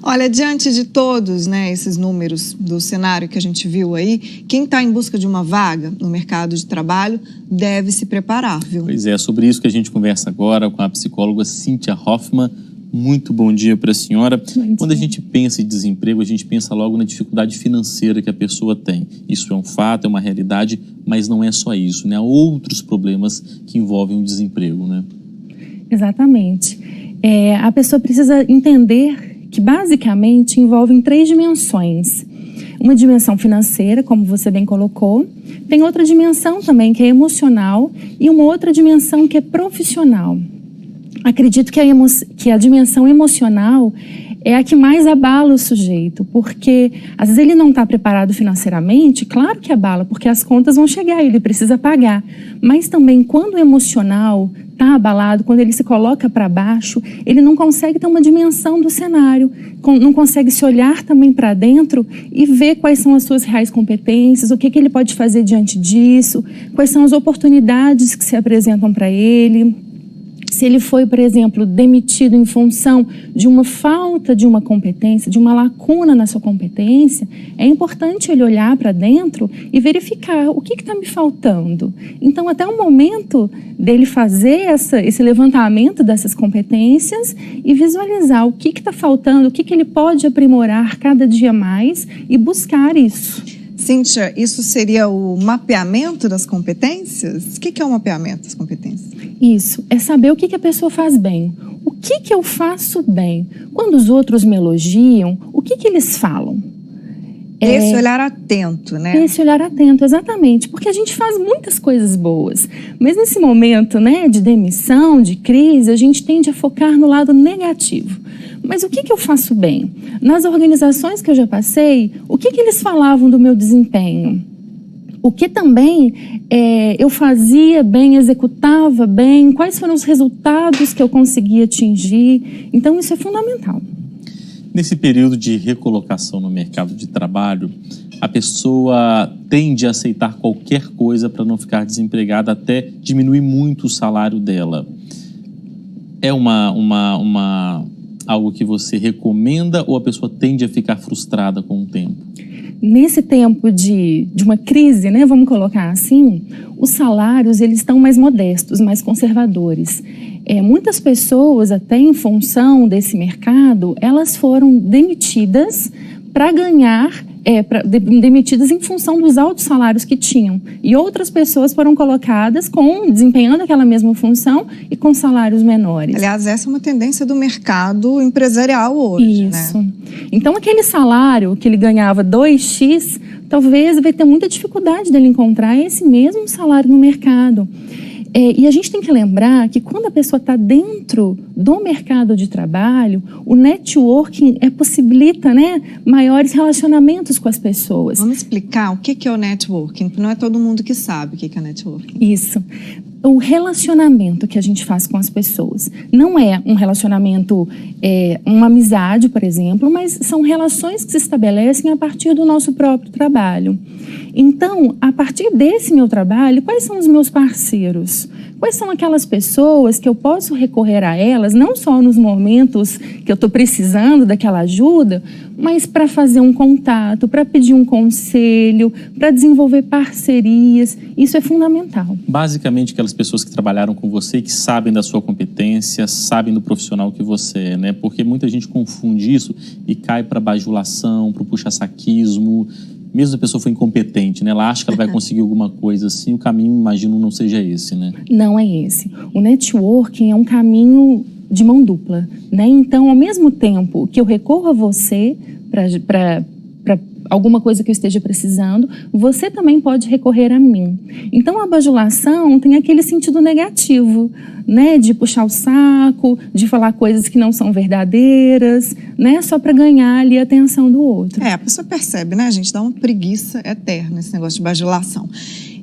Olha, diante de todos, né, esses números do cenário que a gente viu aí, quem está em busca de uma vaga no mercado de trabalho deve se preparar, viu? Pois é, sobre isso que a gente conversa agora com a psicóloga Cíntia Hoffmann. Muito bom dia para a senhora. Quando a gente pensa em desemprego, a gente pensa logo na dificuldade financeira que a pessoa tem. Isso é um fato, é uma realidade, mas não é só isso, né? Há outros problemas que envolvem o desemprego, né? Exatamente. A pessoa precisa entender que basicamente envolvem 3 dimensões. Uma dimensão financeira, como você bem colocou, tem outra dimensão também que é emocional e uma outra dimensão que é profissional. Acredito que a dimensão emocional é a que mais abala o sujeito, porque às vezes ele não está preparado financeiramente, claro que abala, porque as contas vão chegar, ele precisa pagar. Mas também quando o emocional está abalado, quando ele se coloca para baixo, ele não consegue ter uma dimensão do cenário, não consegue se olhar também para dentro e ver quais são as suas reais competências, o que ele pode fazer diante disso, quais são as oportunidades que se apresentam para ele. Se ele foi, por exemplo, demitido em função de uma falta de uma competência, de uma lacuna na sua competência, é importante ele olhar para dentro e verificar o que está me faltando. Então, até o momento dele fazer esse levantamento dessas competências e visualizar o que está faltando, o que ele pode aprimorar cada dia mais e buscar isso. Cíntia, isso seria o mapeamento das competências? O que é o mapeamento das competências? Isso, é saber o que a pessoa faz bem. O que eu faço bem? Quando os outros me elogiam, o que eles falam? Esse olhar atento, né? Esse olhar atento, exatamente. Porque a gente faz muitas coisas boas. Mas nesse momento, né, de demissão, de crise, a gente tende a focar no lado negativo. Mas o que eu faço bem? Nas organizações que eu já passei, o que eles falavam do meu desempenho? O que também eu fazia bem, executava bem, quais foram os resultados que eu consegui atingir. Então, isso é fundamental. Nesse período de recolocação no mercado de trabalho, a pessoa tende a aceitar qualquer coisa para não ficar desempregada, até diminuir muito o salário dela. É algo que você recomenda ou a pessoa tende a ficar frustrada com o tempo? Nesse tempo de uma crise, né, vamos colocar assim, os salários eles estão mais modestos, mais conservadores. Muitas pessoas, até em função desse mercado, elas foram demitidas para ganhar, demitidas em função dos altos salários que tinham. E outras pessoas foram colocadas desempenhando aquela mesma função e com salários menores. Aliás, essa é uma tendência do mercado empresarial hoje, Isso. né? Então, aquele salário que ele ganhava 2x, talvez vai ter muita dificuldade dele encontrar esse mesmo salário no mercado. E a gente tem que lembrar que quando a pessoa está dentro do mercado de trabalho, o networking possibilita, né, maiores relacionamentos com as pessoas. Vamos explicar o que é o networking, porque não é todo mundo que sabe o que é networking. Isso. O relacionamento que a gente faz com as pessoas não é um relacionamento, uma amizade, por exemplo, mas são relações que se estabelecem a partir do nosso próprio trabalho. Então, a partir desse meu trabalho, quais são os meus parceiros? Quais são aquelas pessoas que eu posso recorrer a elas, não só nos momentos que eu estou precisando daquela ajuda, mas para fazer um contato, para pedir um conselho, para desenvolver parcerias. Isso é fundamental. Basicamente, aquelas pessoas que trabalharam com você, que sabem da sua competência, sabem do profissional que você é, né? Porque muita gente confunde isso e cai para bajulação, para o puxa-saquismo. Mesmo a pessoa for incompetente, né? Ela acha que ela vai conseguir alguma coisa assim, o caminho, imagino, não seja esse, né? Não é esse. O networking é um caminho de mão dupla, né? Então, ao mesmo tempo que eu recorro a você para alguma coisa que eu esteja precisando, você também pode recorrer a mim. Então, a bajulação tem aquele sentido negativo, né? De puxar o saco, de falar coisas que não são verdadeiras, né? Só para ganhar ali a atenção do outro. A pessoa percebe, né, gente? Dá uma preguiça eterna esse negócio de bajulação.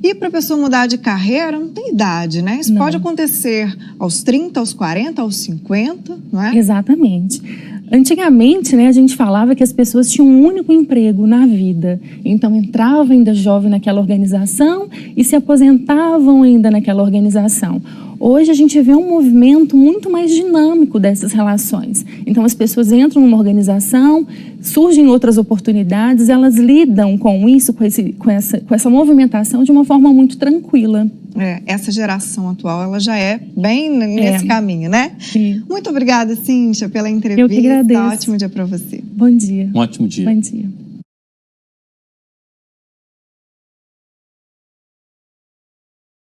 E para a pessoa mudar de carreira, não tem idade, né? Isso pode acontecer aos 30, aos 40, aos 50, não é? Exatamente. Antigamente, né, a gente falava que as pessoas tinham um único emprego na vida. Então, entravam ainda jovem naquela organização e se aposentavam ainda naquela organização. Hoje a gente vê um movimento muito mais dinâmico dessas relações. Então as pessoas entram numa organização, surgem outras oportunidades, elas lidam com isso, com essa movimentação de uma forma muito tranquila. Essa geração atual, ela já é bem nesse caminho, né? Sim. Muito obrigada, Cíntia, pela entrevista. Eu que agradeço. Ótimo dia para você. Bom dia. Um ótimo dia. Bom dia.